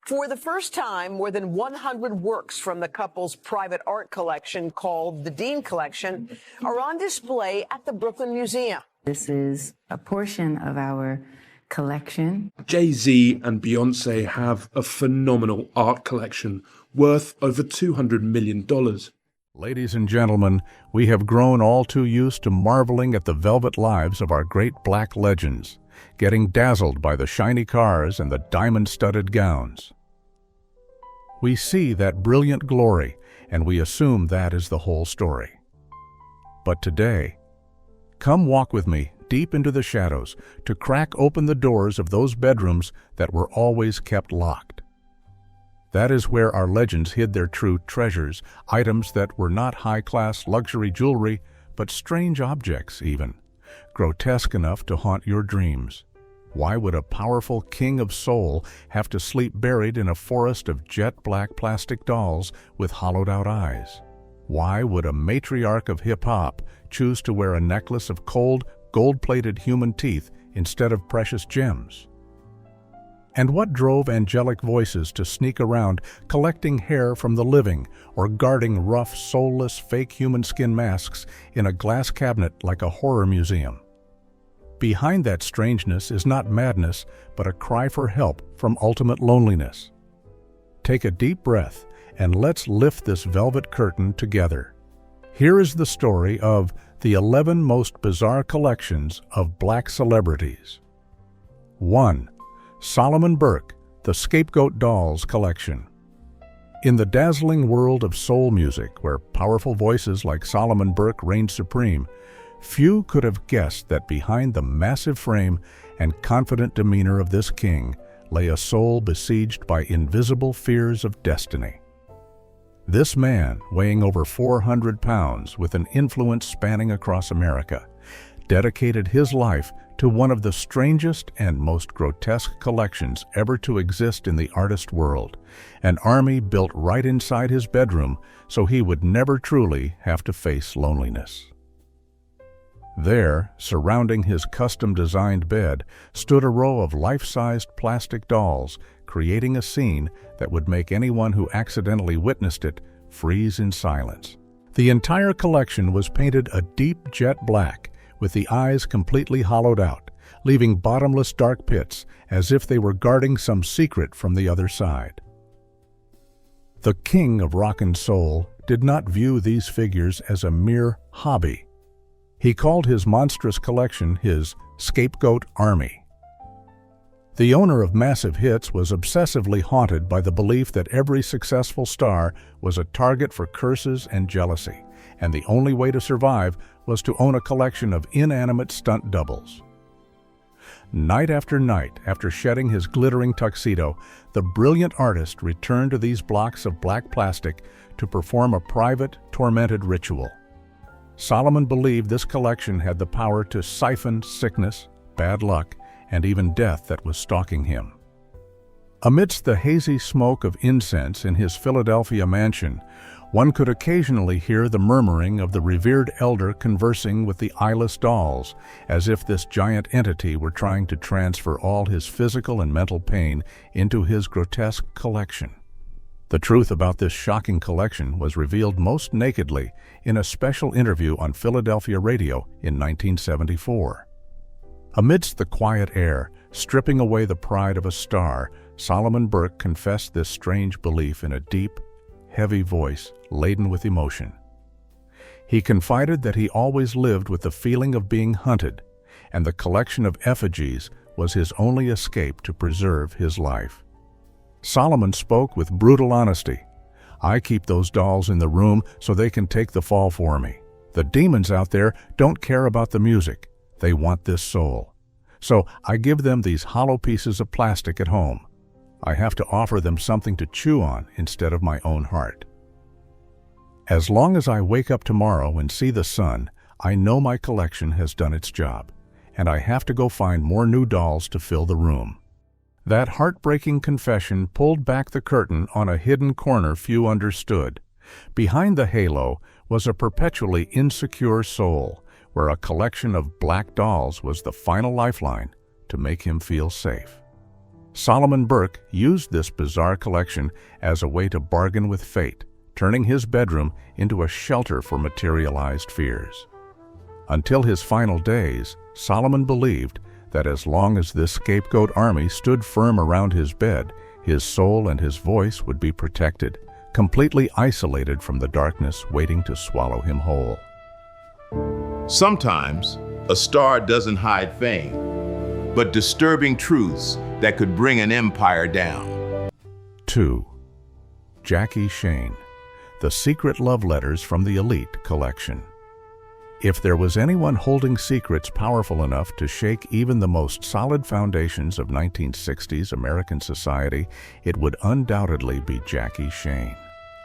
For the first time, more than 100 works from the couple's private art collection called the Dean Collection are on display at the Brooklyn Museum. This is a portion of our collection. Jay-Z and Beyonce have a phenomenal art collection worth over $200 million. Ladies and gentlemen, we have grown all too used to marveling at the velvet lives of our great black legends, getting dazzled by the shiny cars and the diamond-studded gowns. We see that brilliant glory, and we assume that is the whole story. But today, come walk with me deep into the shadows to crack open the doors of those bedrooms that were always kept locked. That is where our legends hid their true treasures, items that were not high-class luxury jewelry, but strange objects even, grotesque enough to haunt your dreams. Why would a powerful king of soul have to sleep buried in a forest of jet-black plastic dolls with hollowed-out eyes? Why would a matriarch of hip-hop choose to wear a necklace of cold, gold-plated human teeth instead of precious gems? And what drove angelic voices to sneak around collecting hair from the living or guarding rough, soulless, fake human skin masks in a glass cabinet like a horror museum? Behind that strangeness is not madness, but a cry for help from ultimate loneliness. Take a deep breath and let's lift this velvet curtain together. Here is the story of the 11 most bizarre collections of black celebrities. 1. Solomon Burke, the Scapegoat Dolls Collection. In the dazzling world of soul music, where powerful voices like Solomon Burke reigned supreme, few could have guessed that behind the massive frame and confident demeanor of this king lay a soul besieged by invisible fears of destiny. This man, weighing over 400 pounds with an influence spanning across America, dedicated his life to one of the strangest and most grotesque collections ever to exist in the artist world, an army built right inside his bedroom so he would never truly have to face loneliness. There, surrounding his custom-designed bed, stood a row of life-sized plastic dolls, creating a scene that would make anyone who accidentally witnessed it freeze in silence. The entire collection was painted a deep jet black, with the eyes completely hollowed out, leaving bottomless dark pits as if they were guarding some secret from the other side. The king of rock and soul did not view these figures as a mere hobby. He called his monstrous collection his Scapegoat Army. The owner of massive hits was obsessively haunted by the belief that every successful star was a target for curses and jealousy, and the only way to survive was to own a collection of inanimate stunt doubles. Night after night, after shedding his glittering tuxedo, the brilliant artist returned to these blocks of black plastic to perform a private, tormented ritual. Solomon believed this collection had the power to siphon sickness, bad luck, and even death that was stalking him. Amidst the hazy smoke of incense in his Philadelphia mansion, one could occasionally hear the murmuring of the revered elder conversing with the eyeless dolls, as if this giant entity were trying to transfer all his physical and mental pain into his grotesque collection. The truth about this shocking collection was revealed most nakedly in a special interview on Philadelphia radio in 1974. Amidst the quiet air, stripping away the pride of a star, Solomon Burke confessed this strange belief in a deep, heavy voice laden with emotion. He confided that he always lived with the feeling of being hunted, and the collection of effigies was his only escape to preserve his life. Solomon spoke with brutal honesty. "I keep those dolls in the room so they can take the fall for me. The demons out there don't care about the music. They want this soul. So I give them these hollow pieces of plastic at home. I have to offer them something to chew on instead of my own heart. As long as I wake up tomorrow and see the sun, I know my collection has done its job, and I have to go find more new dolls to fill the room." That heartbreaking confession pulled back the curtain on a hidden corner few understood. Behind the halo was a perpetually insecure soul, where a collection of black dolls was the final lifeline to make him feel safe. Solomon Burke used this bizarre collection as a way to bargain with fate, turning his bedroom into a shelter for materialized fears. Until his final days, Solomon believed that as long as this scapegoat army stood firm around his bed, his soul and his voice would be protected, completely isolated from the darkness waiting to swallow him whole. Sometimes, a star doesn't hide fame, but disturbing truths that could bring an empire down. 2. Jackie Shane, The Secret Love Letters from the Elite Collection. If there was anyone holding secrets powerful enough to shake even the most solid foundations of 1960s American society, it would undoubtedly be Jackie Shane.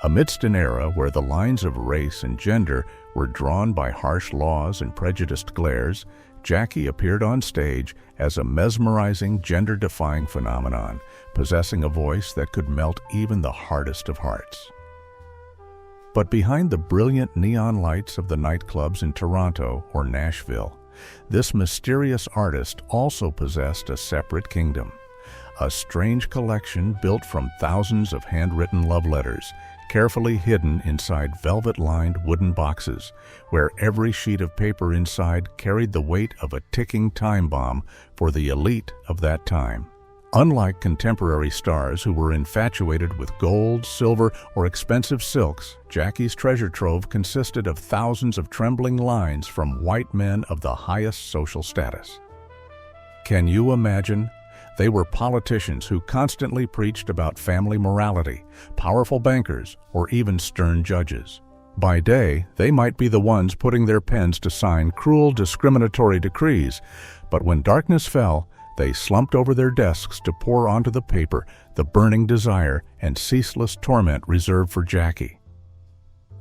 Amidst an era where the lines of race and gender were drawn by harsh laws and prejudiced glares, Jackie appeared on stage as a mesmerizing, gender-defying phenomenon, possessing a voice that could melt even the hardest of hearts. But behind the brilliant neon lights of the nightclubs in Toronto or Nashville, this mysterious artist also possessed a separate kingdom, a strange collection built from thousands of handwritten love letters, carefully hidden inside velvet-lined wooden boxes, where every sheet of paper inside carried the weight of a ticking time bomb for the elite of that time. Unlike contemporary stars who were infatuated with gold, silver, or expensive silks, Jackie's treasure trove consisted of thousands of trembling lines from white men of the highest social status. Can you imagine? They were politicians who constantly preached about family morality, powerful bankers, or even stern judges. By day, they might be the ones putting their pens to sign cruel, discriminatory decrees, but when darkness fell, they slumped over their desks to pour onto the paper the burning desire and ceaseless torment reserved for Jackie.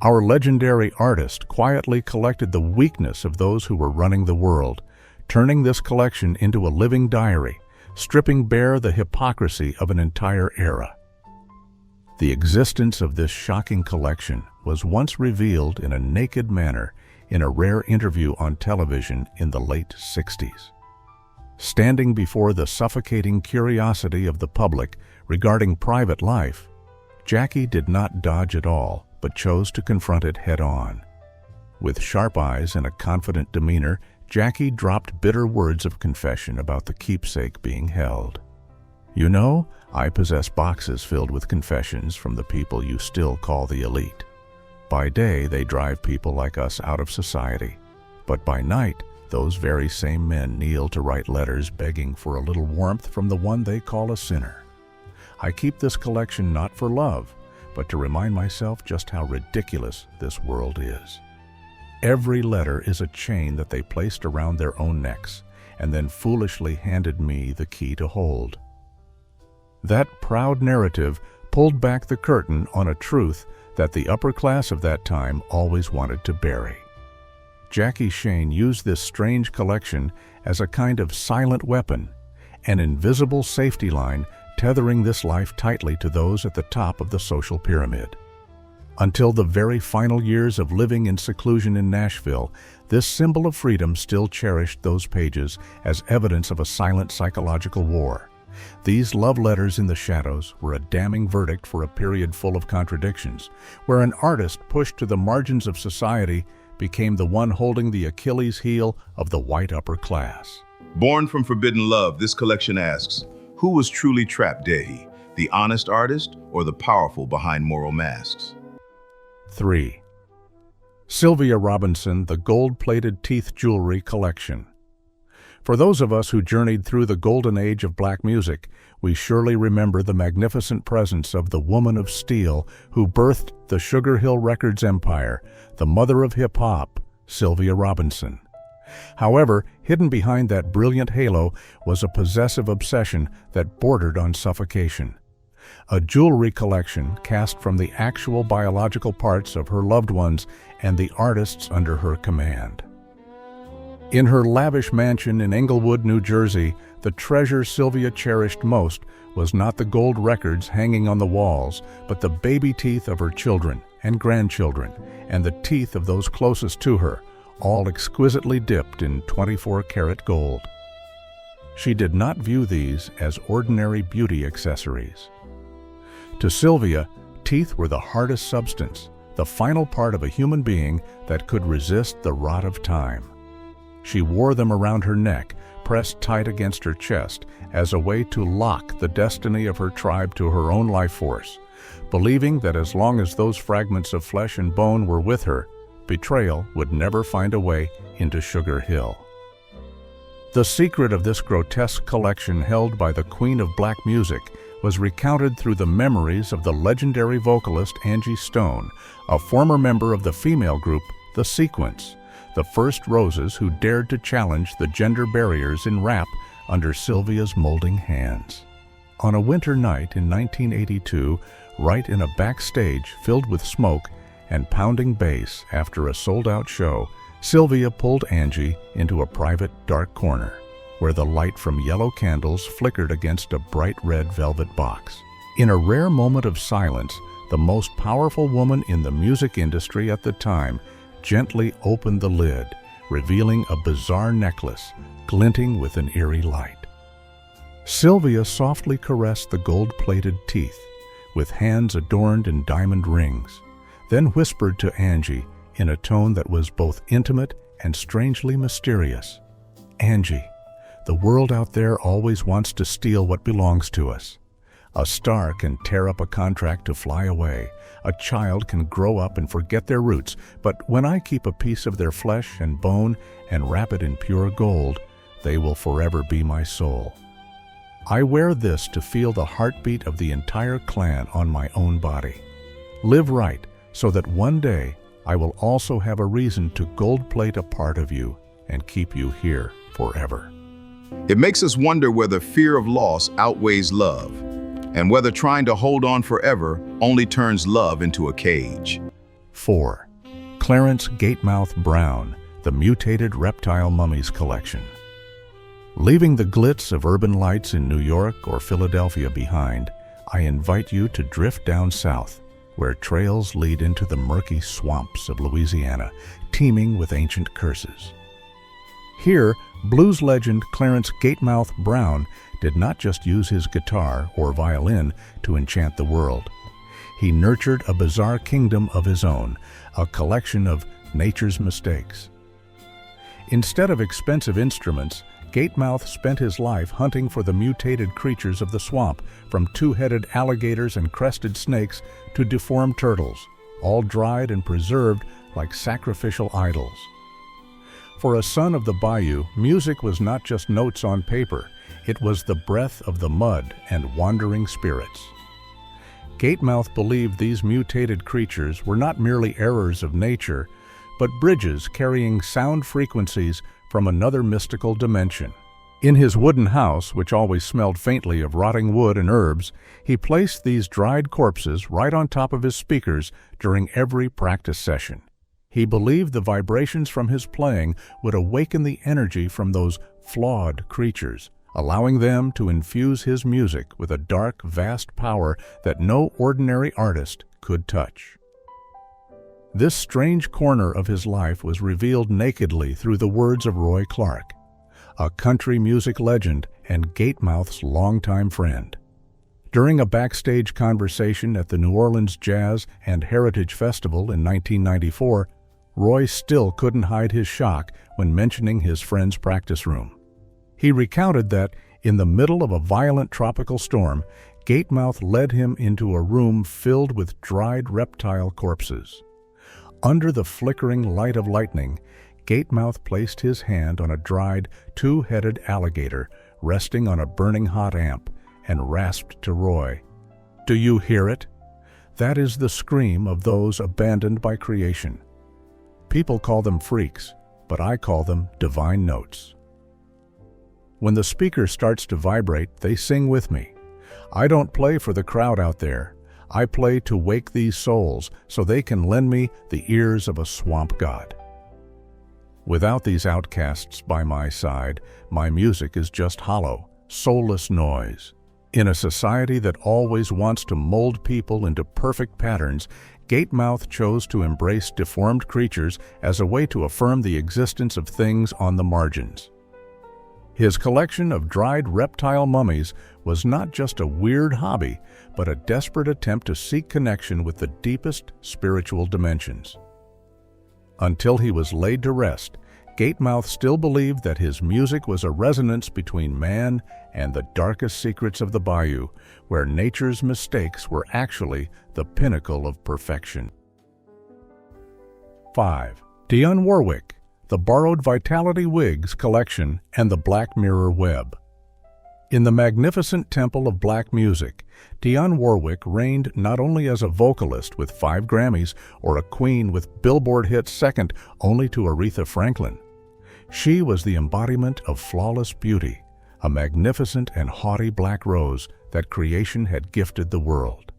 Our legendary artist quietly collected the weakness of those who were running the world, turning this collection into a living diary, stripping bare the hypocrisy of an entire era. The existence of this shocking collection was once revealed in a naked manner in a rare interview on television in the late 60s. Standing before the suffocating curiosity of the public regarding private life, Jackie did not dodge at all, but chose to confront it head-on. With sharp eyes and a confident demeanor, Jackie dropped bitter words of confession about the keepsake being held. You know, I possess boxes filled with confessions from the people you still call the elite. By day, they drive people like us out of society, but by night, those very same men kneel to write letters begging for a little warmth from the one they call a sinner. I keep this collection not for love, but to remind myself just how ridiculous this world is. Every letter is a chain that they placed around their own necks, and then foolishly handed me the key to hold. That proud narrative pulled back the curtain on a truth that the upper class of that time always wanted to bury. Jackie Shane used this strange collection as a kind of silent weapon, an invisible safety line tethering this life tightly to those at the top of the social pyramid. Until the very final years of living in seclusion in Nashville, this symbol of freedom still cherished those pages as evidence of a silent psychological war. These love letters in the shadows were a damning verdict for a period full of contradictions, where an artist pushed to the margins of society became the one holding the Achilles heel of the white upper class. Born from forbidden love, this collection asks, who was truly trapped, Dehi? The honest artist or the powerful behind moral masks? 3. Sylvia Robinson, The Gold-Plated Teeth Jewelry Collection. For those of us who journeyed through the golden age of black music, we surely remember the magnificent presence of the woman of steel who birthed the Sugar Hill Records empire, the mother of hip-hop, Sylvia Robinson. However, hidden behind that brilliant halo was a possessive obsession that bordered on suffocation. A jewelry collection cast from the actual biological parts of her loved ones and the artists under her command. In her lavish mansion in Englewood, New Jersey, the treasure Sylvia cherished most was not the gold records hanging on the walls, but the baby teeth of her children and grandchildren, and the teeth of those closest to her, all exquisitely dipped in 24-karat gold. She did not view these as ordinary beauty accessories. To Sylvia, teeth were the hardest substance, the final part of a human being that could resist the rot of time. She wore them around her neck, pressed tight against her chest, as a way to lock the destiny of her tribe to her own life force, believing that as long as those fragments of flesh and bone were with her, betrayal would never find a way into Sugar Hill. The secret of this grotesque collection held by the Queen of Black Music was recounted through the memories of the legendary vocalist Angie Stone, a former member of the female group The Sequence, the first roses who dared to challenge the gender barriers in rap under Sylvia's molding hands. On a winter night in 1982, right in a backstage filled with smoke and pounding bass after a sold-out show, Sylvia pulled Angie into a private dark corner where the light from yellow candles flickered against a bright red velvet box. In a rare moment of silence, the most powerful woman in the music industry at the time gently opened the lid, revealing a bizarre necklace glinting with an eerie light. Sylvia softly caressed the gold-plated teeth, with hands adorned in diamond rings, then whispered to Angie in a tone that was both intimate and strangely mysterious, "Angie, the world out there always wants to steal what belongs to us. A star can tear up a contract to fly away. A child can grow up and forget their roots, but when I keep a piece of their flesh and bone and wrap it in pure gold, they will forever be my soul. I wear this to feel the heartbeat of the entire clan on my own body. Live right, so that one day I will also have a reason to gold-plate a part of you and keep you here forever." It makes us wonder whether fear of loss outweighs love, and whether trying to hold on forever only turns love into a cage. 4. Clarence Gatemouth Brown, The Mutated Reptile Mummies Collection. Leaving the glitz of urban lights in New York or Philadelphia behind, I invite you to drift down south, where trails lead into the murky swamps of Louisiana, teeming with ancient curses. Here, blues legend Clarence Gatemouth Brown did not just use his guitar or violin to enchant the world. He nurtured a bizarre kingdom of his own, a collection of nature's mistakes. Instead of expensive instruments, Gatemouth spent his life hunting for the mutated creatures of the swamp, from two-headed alligators and crested snakes to deformed turtles, all dried and preserved like sacrificial idols. For a son of the bayou, music was not just notes on paper, it was the breath of the mud and wandering spirits. Gatemouth believed these mutated creatures were not merely errors of nature, but bridges carrying sound frequencies from another mystical dimension. In his wooden house, which always smelled faintly of rotting wood and herbs, he placed these dried corpses right on top of his speakers during every practice session. He believed the vibrations from his playing would awaken the energy from those flawed creatures, allowing them to infuse his music with a dark, vast power that no ordinary artist could touch. This strange corner of his life was revealed nakedly through the words of Roy Clark, a country music legend and Gatemouth's longtime friend. During a backstage conversation at the New Orleans Jazz and Heritage Festival in 1994, Roy still couldn't hide his shock when mentioning his friend's practice room. He recounted that, in the middle of a violent tropical storm, Gatemouth led him into a room filled with dried reptile corpses. Under the flickering light of lightning, Gatemouth placed his hand on a dried, two-headed alligator resting on a burning hot amp and rasped to Roy, "Do you hear it? That is the scream of those abandoned by creation. People call them freaks, but I call them divine notes." When the speaker starts to vibrate, they sing with me. I don't play for the crowd out there. I play to wake these souls so they can lend me the ears of a swamp god. Without these outcasts by my side, my music is just hollow, soulless noise. In a society that always wants to mold people into perfect patterns, Gatemouth chose to embrace deformed creatures as a way to affirm the existence of things on the margins. His collection of dried reptile mummies was not just a weird hobby, but a desperate attempt to seek connection with the deepest spiritual dimensions. Until he was laid to rest, Gatemouth still believed that his music was a resonance between man and the darkest secrets of the bayou, where nature's mistakes were actually the pinnacle of perfection. 5. Dion Warwick, the Borrowed Vitality Wigs Collection and the Black Mirror Web. In the magnificent temple of black music, Dion Warwick reigned not only as a vocalist with 5 Grammys or a queen with Billboard hits second only to Aretha Franklin. She was the embodiment of flawless beauty, a magnificent and haughty black rose that creation had gifted the world.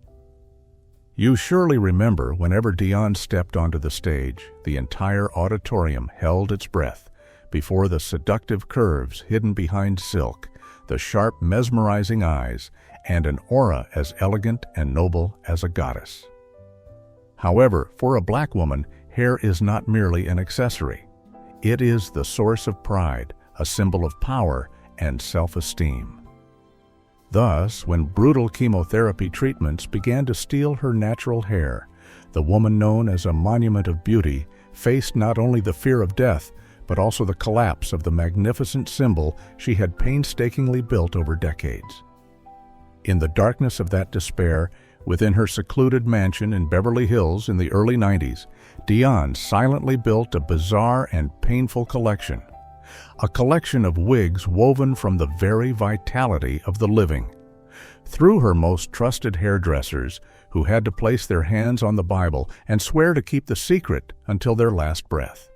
You surely remember whenever Dion stepped onto the stage, the entire auditorium held its breath before the seductive curves hidden behind silk, the sharp, mesmerizing eyes, and an aura as elegant and noble as a goddess. However, for a black woman, hair is not merely an accessory. It is the source of pride, a symbol of power and self-esteem. Thus, when brutal chemotherapy treatments began to steal her natural hair, the woman known as a monument of beauty faced not only the fear of death, but also the collapse of the magnificent symbol she had painstakingly built over decades. In the darkness of that despair, within her secluded mansion in Beverly Hills in the early 90s, Dion silently built a bizarre and painful collection. A collection of wigs woven from the very vitality of the living. Through her most trusted hairdressers, who had to place their hands on the Bible and swear to keep the secret until their last breath.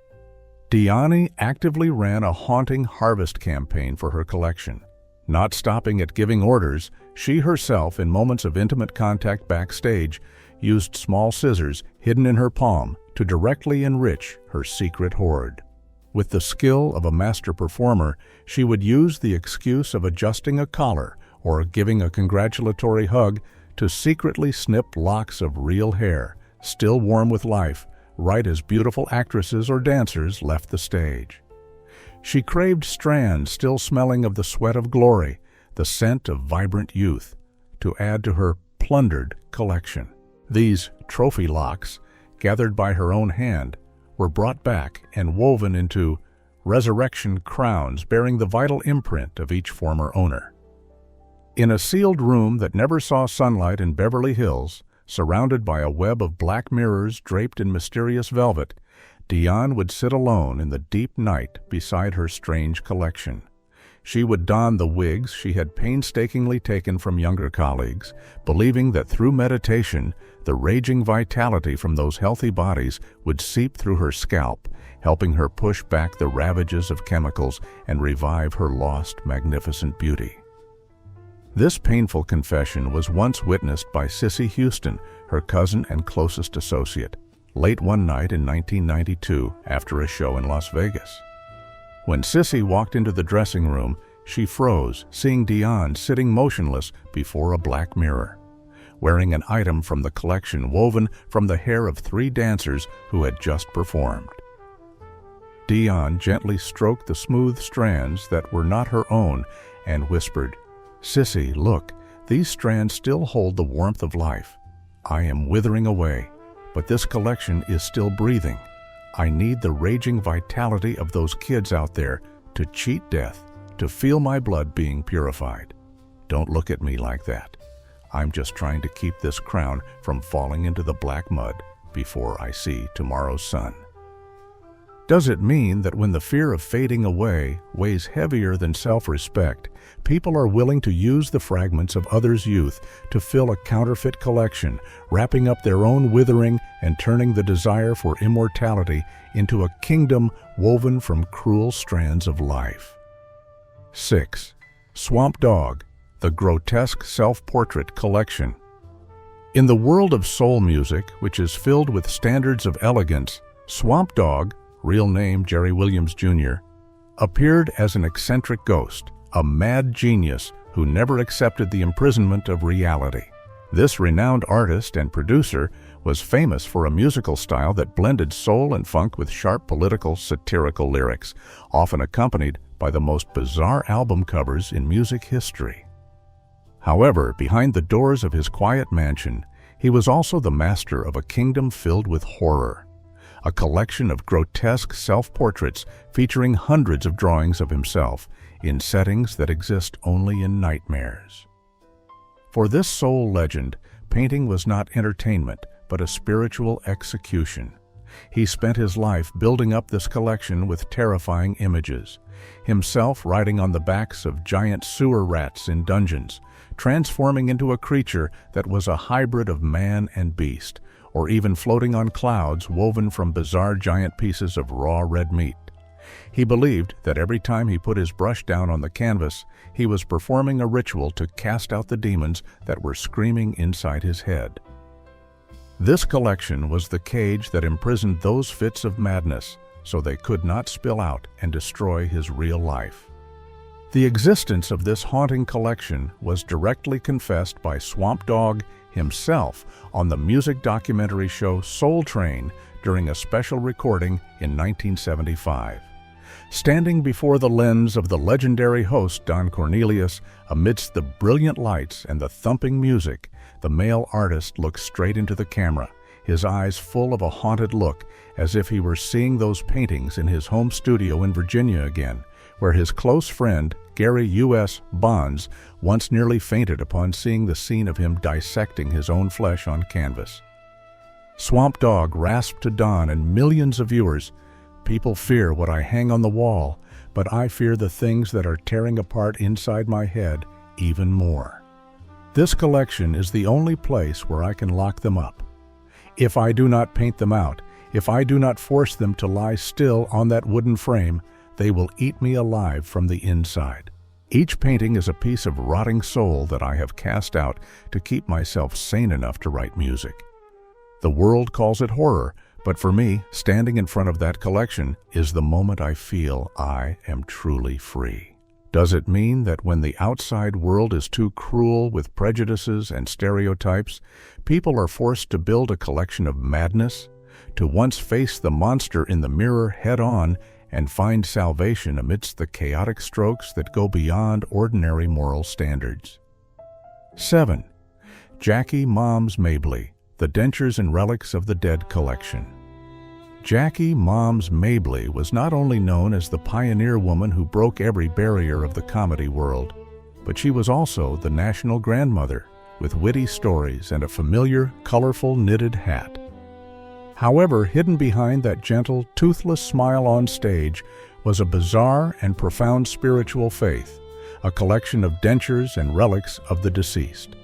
Dion actively ran a haunting harvest campaign for her collection. Not stopping at giving orders, she herself, in moments of intimate contact backstage, used small scissors hidden in her palm to directly enrich her secret hoard. With the skill of a master performer, she would use the excuse of adjusting a collar or giving a congratulatory hug to secretly snip locks of real hair, still warm with life, right as beautiful actresses or dancers left the stage. She craved strands still smelling of the sweat of glory, the scent of vibrant youth, to add to her plundered collection. These trophy locks, gathered by her own hand, were brought back and woven into resurrection crowns bearing the vital imprint of each former owner. In a sealed room that never saw sunlight in Beverly Hills, surrounded by a web of black mirrors draped in mysterious velvet, Dion would sit alone in the deep night beside her strange collection. She would don the wigs she had painstakingly taken from younger colleagues, believing that through meditation, the raging vitality from those healthy bodies would seep through her scalp, helping her push back the ravages of chemicals and revive her lost, magnificent beauty. This painful confession was once witnessed by Cissy Houston, her cousin and closest associate, late one night in 1992 after a show in Las Vegas. When Cissy walked into the dressing room, she froze, seeing Dion sitting motionless before a black mirror, wearing an item from the collection woven from the hair of 3 dancers who had just performed. Dion gently stroked the smooth strands that were not her own and whispered, "Cissy, look, these strands still hold the warmth of life. I am withering away, but this collection is still breathing. I need the raging vitality of those kids out there to cheat death, to feel my blood being purified. Don't look at me like that. I'm just trying to keep this crown from falling into the black mud before I see tomorrow's sun." Does it mean that when the fear of fading away weighs heavier than self-respect, people are willing to use the fragments of others' youth to fill a counterfeit collection, wrapping up their own withering and turning the desire for immortality into a kingdom woven from cruel strands of life? 6. Swamp Dogg, the Grotesque Self-Portrait Collection. In the world of soul music, which is filled with standards of elegance, Swamp Dogg, real name Jerry Williams Jr., appeared as an eccentric ghost, a mad genius who never accepted the imprisonment of reality. This renowned artist and producer was famous for a musical style that blended soul and funk with sharp political, satirical lyrics, often accompanied by the most bizarre album covers in music history. However, behind the doors of his quiet mansion, he was also the master of a kingdom filled with horror, a collection of grotesque self-portraits featuring hundreds of drawings of himself in settings that exist only in nightmares. For this soul legend, painting was not entertainment, but a spiritual execution. He spent his life building up this collection with terrifying images, himself riding on the backs of giant sewer rats in dungeons, transforming into a creature that was a hybrid of man and beast, or even floating on clouds woven from bizarre giant pieces of raw red meat. He believed that every time he put his brush down on the canvas, he was performing a ritual to cast out the demons that were screaming inside his head. This collection was the cage that imprisoned those fits of madness so they could not spill out and destroy his real life. The existence of this haunting collection was directly confessed by Swamp Dogg himself on the music documentary show Soul Train during a special recording in 1975. Standing before the lens of the legendary host Don Cornelius, amidst the brilliant lights and the thumping music, the male artist looked straight into the camera, his eyes full of a haunted look, as if he were seeing those paintings in his home studio in Virginia again, where his close friend, Gary U.S. Bonds, once nearly fainted upon seeing the scene of him dissecting his own flesh on canvas. Swamp Dogg rasped to Don and millions of viewers, "People fear what I hang on the wall, but I fear the things that are tearing apart inside my head even more. This collection is the only place where I can lock them up. If I do not paint them out, if I do not force them to lie still on that wooden frame, they will eat me alive from the inside. Each painting is a piece of rotting soul that I have cast out to keep myself sane enough to write music. The world calls it horror, but for me, standing in front of that collection is the moment I feel I am truly free." Does it mean that when the outside world is too cruel with prejudices and stereotypes, people are forced to build a collection of madness, to once face the monster in the mirror head-on and find salvation amidst the chaotic strokes that go beyond ordinary moral standards? 7. Jackie Moms Mabley, the Dentures and Relics of the Dead collection. Jackie Moms Mabley was not only known as the pioneer woman who broke every barrier of the comedy world, but she was also the national grandmother with witty stories and a familiar, colorful knitted hat. However, hidden behind that gentle, toothless smile on stage was a bizarre and profound spiritual faith, a collection of dentures and relics of the deceased.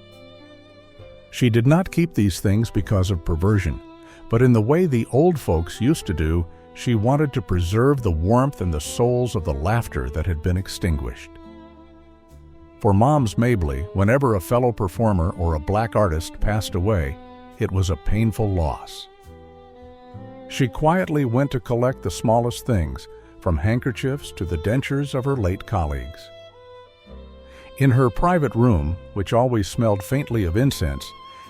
She did not keep these things because of perversion, but in the way the old folks used to do, she wanted to preserve the warmth and the souls of the laughter that had been extinguished. For Moms Mabley, whenever a fellow performer or a black artist passed away, it was a painful loss. She quietly went to collect the smallest things, from handkerchiefs to the dentures of her late colleagues. In her private room, which always smelled faintly of incense,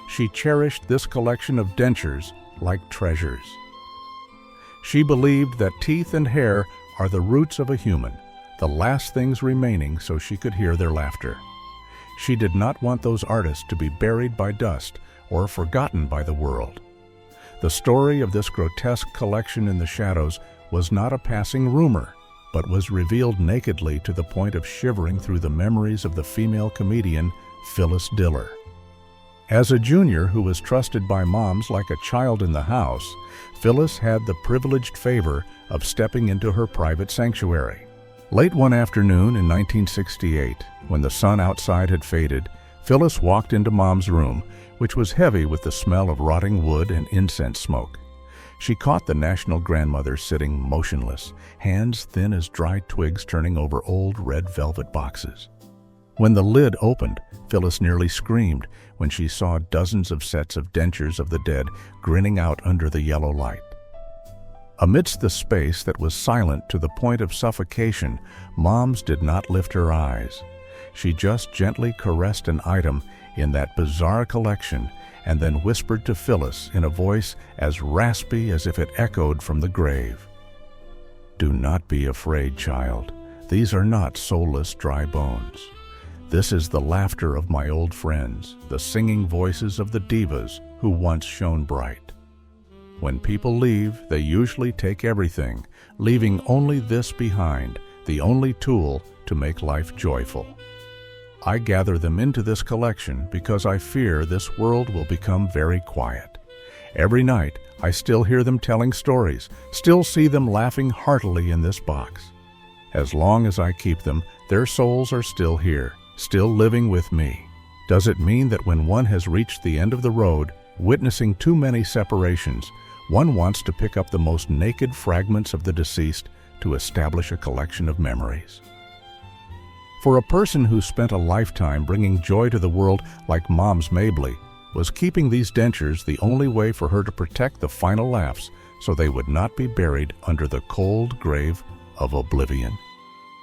she cherished this collection of dentures like treasures. She believed that teeth and hair are the roots of a human, the last things remaining so she could hear their laughter. She did not want those artists to be buried by dust or forgotten by the world. The story of this grotesque collection in the shadows was not a passing rumor, but was revealed nakedly to the point of shivering through the memories of the female comedian Phyllis Diller. As a junior who was trusted by moms like a child in the house, Phyllis had the privileged favor of stepping into her private sanctuary. Late one afternoon in 1968, when the sun outside had faded, Phyllis walked into Mom's room, which was heavy with the smell of rotting wood and incense smoke. She caught the national grandmother sitting motionless, hands thin as dried twigs turning over old red velvet boxes. When the lid opened, Phyllis nearly screamed when she saw dozens of sets of dentures of the dead grinning out under the yellow light. Amidst the space that was silent to the point of suffocation, Moms did not lift her eyes. She just gently caressed an item in that bizarre collection and then whispered to Phyllis in a voice as raspy as if it echoed from the grave, "Do not be afraid, child. These are not soulless dry bones. This is the laughter of my old friends, the singing voices of the divas who once shone bright. When people leave, they usually take everything, leaving only this behind, the only tool to make life joyful. I gather them into this collection because I fear this world will become very quiet. Every night, I still hear them telling stories, still see them laughing heartily in this box. As long as I keep them, their souls are still here, still living with me. Does it mean that when one has reached the end of the road, witnessing too many separations, one wants to pick up the most naked fragments of the deceased to establish a collection of memories? For a person who spent a lifetime bringing joy to the world like Mom's Mabley, was keeping these dentures the only way for her to protect the final laughs so they would not be buried under the cold grave of oblivion.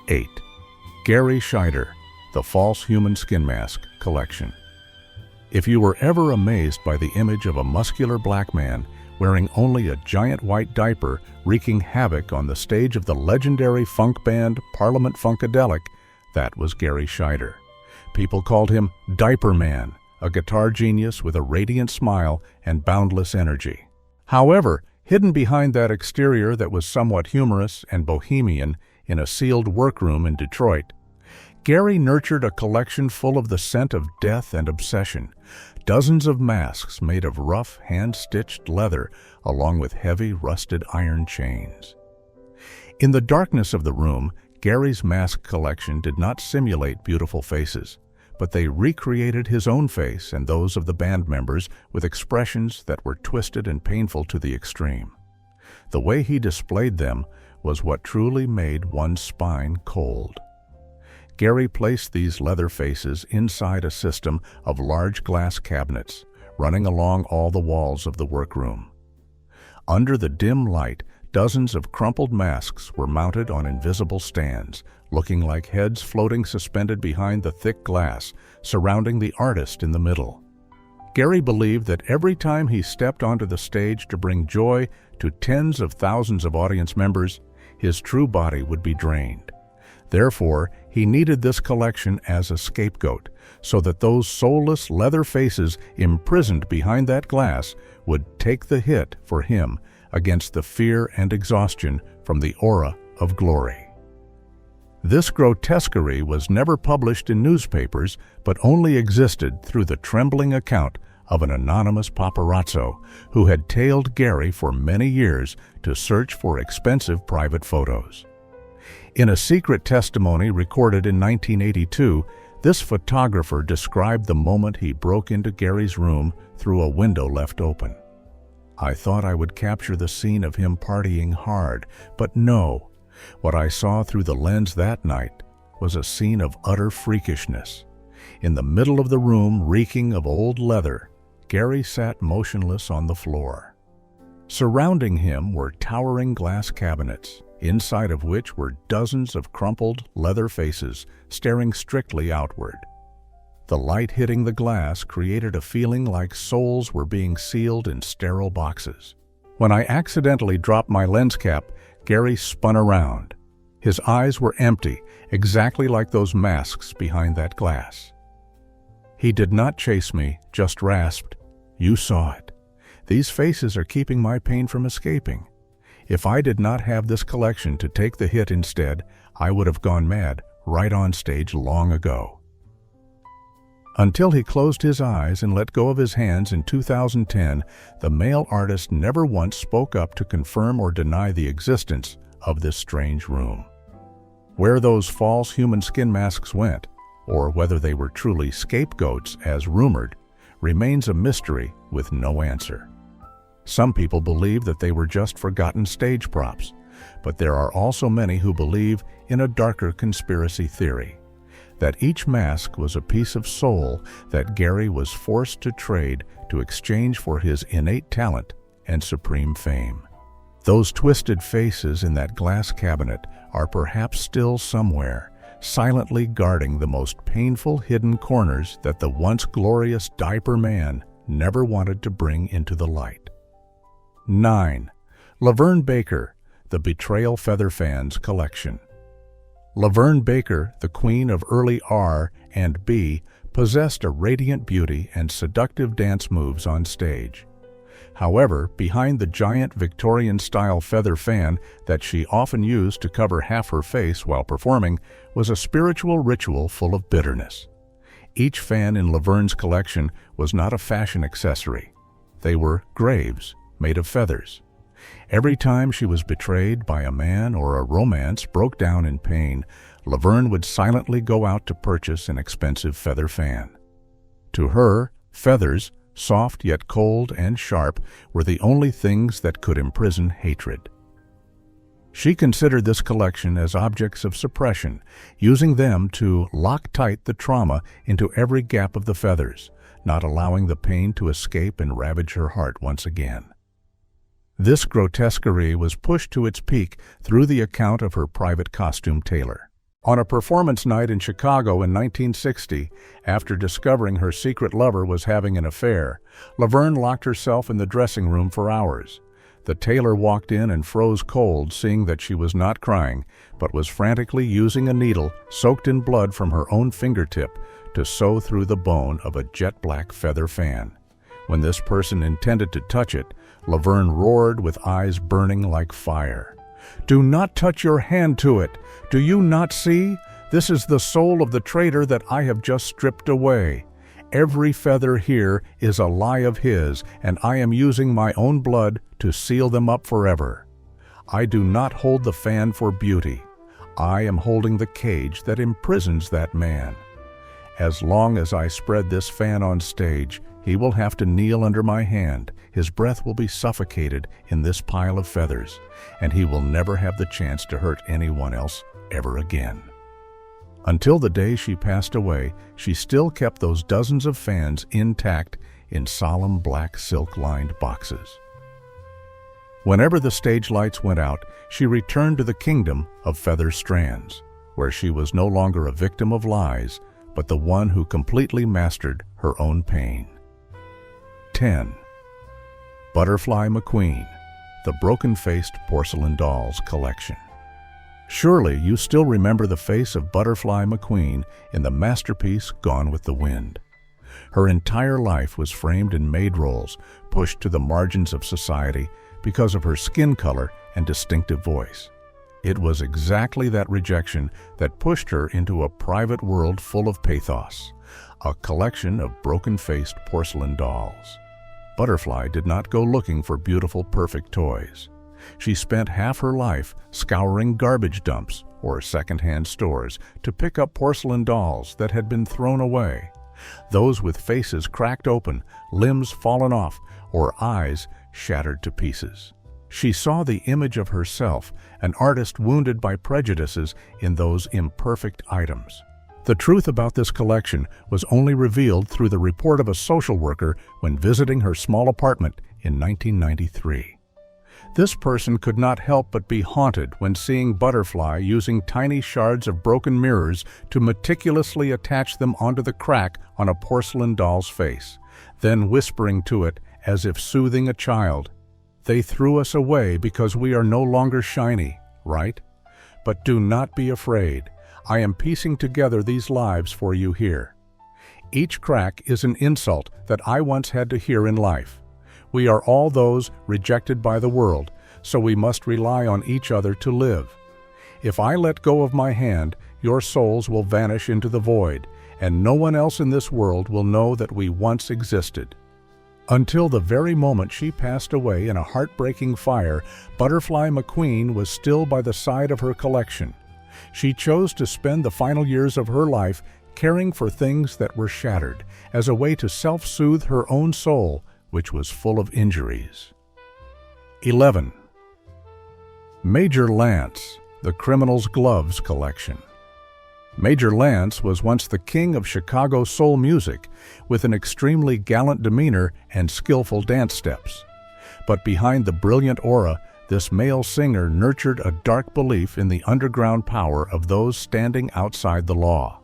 8. Gary Schneider, The False Human Skin Mask Collection. If you were ever amazed by the image of a muscular black man wearing only a giant white diaper wreaking havoc on the stage of the legendary funk band Parliament Funkadelic, that was Gary Schneider. People called him Diaper Man, a guitar genius with a radiant smile and boundless energy. However, hidden behind that exterior that was somewhat humorous and bohemian in a sealed workroom in Detroit, Gary nurtured a collection full of the scent of death and obsession, dozens of masks made of rough, hand-stitched leather along with heavy, rusted iron chains. In the darkness of the room, Gary's mask collection did not simulate beautiful faces, but they recreated his own face and those of the band members with expressions that were twisted and painful to the extreme. The way he displayed them was what truly made one's spine cold. Gary placed these leather faces inside a system of large glass cabinets running along all the walls of the workroom. Under the dim light, dozens of crumpled masks were mounted on invisible stands, looking like heads floating suspended behind the thick glass, surrounding the artist in the middle. Gary believed that every time he stepped onto the stage to bring joy to tens of thousands of audience members, his true body would be drained. Therefore, he needed this collection as a scapegoat, so that those soulless leather faces imprisoned behind that glass would take the hit for him against the fear and exhaustion from the aura of glory. This grotesquerie was never published in newspapers, but only existed through the trembling account of an anonymous paparazzo who had tailed Gary for many years to search for expensive private photos. In a secret testimony recorded in 1982, this photographer described the moment he broke into Gary's room through a window left open. I thought I would capture the scene of him partying hard, but no. What I saw through the lens that night was a scene of utter freakishness. In the middle of the room, reeking of old leather, Gary sat motionless on the floor. Surrounding him were towering glass cabinets, inside of which were dozens of crumpled leather faces staring strictly outward. The light hitting the glass created a feeling like souls were being sealed in sterile boxes. When I accidentally dropped my lens cap, Gary spun around. His eyes were empty, exactly like those masks behind that glass. He did not chase me, just rasped, "You saw it. These faces are keeping my pain from escaping. If I did not have this collection to take the hit instead, I would have gone mad right on stage long ago." Until he closed his eyes and let go of his hands in 2010, the male artist never once spoke up to confirm or deny the existence of this strange room. Where those false human skin masks went, or whether they were truly scapegoats as rumored, remains a mystery with no answer. Some people believe that they were just forgotten stage props, but there are also many who believe in a darker conspiracy theory, that each mask was a piece of soul that Gary was forced to trade to exchange for his innate talent and supreme fame. Those twisted faces in that glass cabinet are perhaps still somewhere, silently guarding the most painful hidden corners that the once glorious diaper man never wanted to bring into the light. 9. Leverne Baker, The Betrayal Feather Fans Collection. Leverne Baker, the queen of early R&B, possessed a radiant beauty and seductive dance moves on stage. However, behind the giant Victorian-style feather fan that she often used to cover half her face while performing was a spiritual ritual full of bitterness. Each fan in Leverne's collection was not a fashion accessory. They were graves made of feathers. Every time she was betrayed by a man or a romance broke down in pain, Leverne would silently go out to purchase an expensive feather fan. To her, feathers, soft yet cold and sharp, were the only things that could imprison hatred. She considered this collection as objects of suppression, using them to lock tight the trauma into every gap of the feathers, not allowing the pain to escape and ravage her heart once again. This grotesquerie was pushed to its peak through the account of her private costume tailor. On a performance night in Chicago in 1960, after discovering her secret lover was having an affair, Leverne locked herself in the dressing room for hours. The tailor walked in and froze cold, seeing that she was not crying, but was frantically using a needle soaked in blood from her own fingertip to sew through the bone of a jet-black feather fan. When this person intended to touch it, Leverne roared with eyes burning like fire. "Do not touch your hand to it! Do you not see? This is the soul of the traitor that I have just stripped away. Every feather here is a lie of his, and I am using my own blood to seal them up forever. I do not hold the fan for beauty. I am holding the cage that imprisons that man. As long as I spread this fan on stage, he will have to kneel under my hand. His breath will be suffocated in this pile of feathers, and he will never have the chance to hurt anyone else ever again." Until the day she passed away, she still kept those dozens of fans intact in solemn black silk-lined boxes. Whenever the stage lights went out, she returned to the kingdom of feather strands, where she was no longer a victim of lies, but the one who completely mastered her own pain. 10. Butterfly McQueen, the broken-faced porcelain dolls collection. Surely you still remember the face of Butterfly McQueen in the masterpiece Gone with the Wind. Her entire life was framed in maid roles, pushed to the margins of society because of her skin color and distinctive voice. It was exactly that rejection that pushed her into a private world full of pathos, a collection of broken-faced porcelain dolls. Butterfly did not go looking for beautiful, perfect toys. She spent half her life scouring garbage dumps or secondhand stores to pick up porcelain dolls that had been thrown away, those with faces cracked open, limbs fallen off, or eyes shattered to pieces. She saw the image of herself, an artist wounded by prejudices, in those imperfect items. The truth about this collection was only revealed through the report of a social worker when visiting her small apartment in 1993. This person could not help but be haunted when seeing Butterfly using tiny shards of broken mirrors to meticulously attach them onto the crack on a porcelain doll's face, then whispering to it as if soothing a child, "They threw us away because we are no longer shiny, right? But do not be afraid. I am piecing together these lives for you here. Each crack is an insult that I once had to hear in life. We are all those rejected by the world, so we must rely on each other to live. If I let go of my hand, your souls will vanish into the void, and no one else in this world will know that we once existed." Until the very moment she passed away in a heartbreaking fire, Butterfly McQueen was still by the side of her collection. She chose to spend the final years of her life caring for things that were shattered, as a way to self-soothe her own soul, which was full of injuries. 11. Major Lance, the Criminal's Gloves collection. Major Lance was once the king of Chicago soul music, with an extremely gallant demeanor and skillful dance steps. But behind the brilliant aura, this male singer nurtured a dark belief in the underground power of those standing outside the law.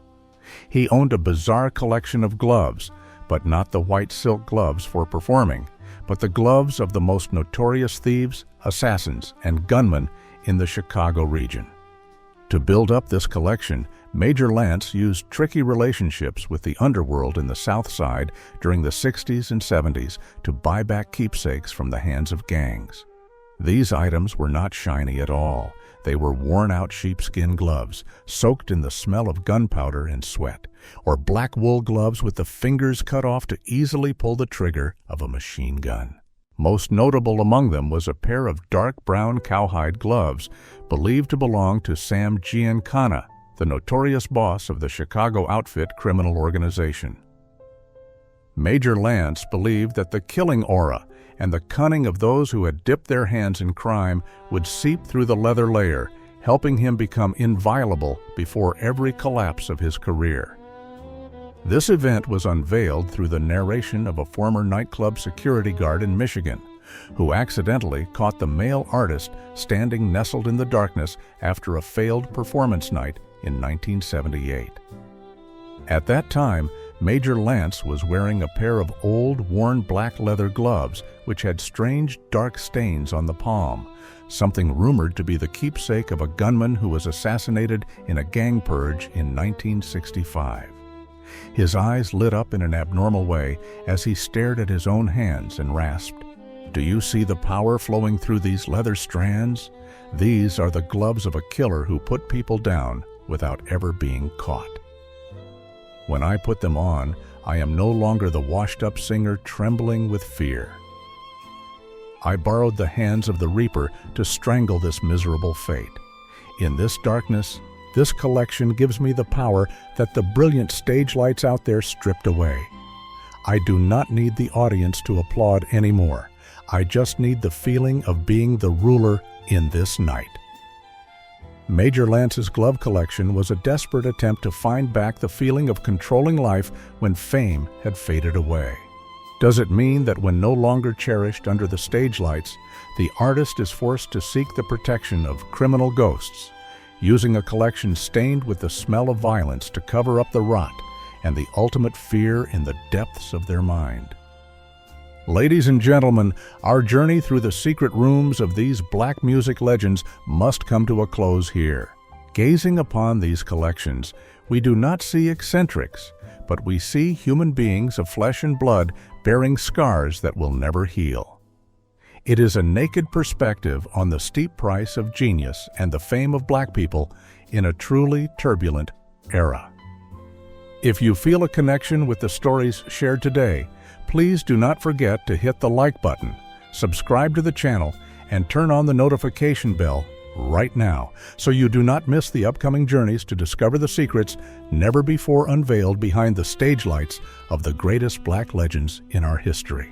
He owned a bizarre collection of gloves, but not the white silk gloves for performing, but the gloves of the most notorious thieves, assassins, and gunmen in the Chicago region. To build up this collection, Major Lance used tricky relationships with the underworld in the South Side during the 60s and 70s to buy back keepsakes from the hands of gangs. These items were not shiny at all. They were worn-out sheepskin gloves, soaked in the smell of gunpowder and sweat, or black wool gloves with the fingers cut off to easily pull the trigger of a machine gun. Most notable among them was a pair of dark brown cowhide gloves believed to belong to Sam Giancana, the notorious boss of the Chicago outfit criminal organization. Major Lance believed that the killing aura and the cunning of those who had dipped their hands in crime would seep through the leather layer, helping him become inviolable before every collapse of his career. This event was unveiled through the narration of a former nightclub security guard in Michigan, who accidentally caught the male artist standing nestled in the darkness after a failed performance night in 1978. At that time, Major Lance was wearing a pair of old, worn black leather gloves which had strange dark stains on the palm, something rumored to be the keepsake of a gunman who was assassinated in a gang purge in 1965. His eyes lit up in an abnormal way as he stared at his own hands and rasped, "Do you see the power flowing through these leather strands? These are the gloves of a killer who put people down without ever being caught. When I put them on, I am no longer the washed-up singer trembling with fear. I borrowed the hands of the Reaper to strangle this miserable fate. In this darkness, this collection gives me the power that the brilliant stage lights out there stripped away. I do not need the audience to applaud anymore. I just need the feeling of being the ruler in this night." Major Lance's glove collection was a desperate attempt to find back the feeling of controlling life when fame had faded away. Does it mean that when no longer cherished under the stage lights, the artist is forced to seek the protection of criminal ghosts, using a collection stained with the smell of violence to cover up the rot and the ultimate fear in the depths of their mind? Ladies and gentlemen, our journey through the secret rooms of these black music legends must come to a close here. Gazing upon these collections, we do not see eccentrics, but we see human beings of flesh and blood bearing scars that will never heal. It is a naked perspective on the steep price of genius and the fame of black people in a truly turbulent era. If you feel a connection with the stories shared today, please do not forget to hit the like button, subscribe to the channel, and turn on the notification bell right now so you do not miss the upcoming journeys to discover the secrets never before unveiled behind the stage lights of the greatest black legends in our history.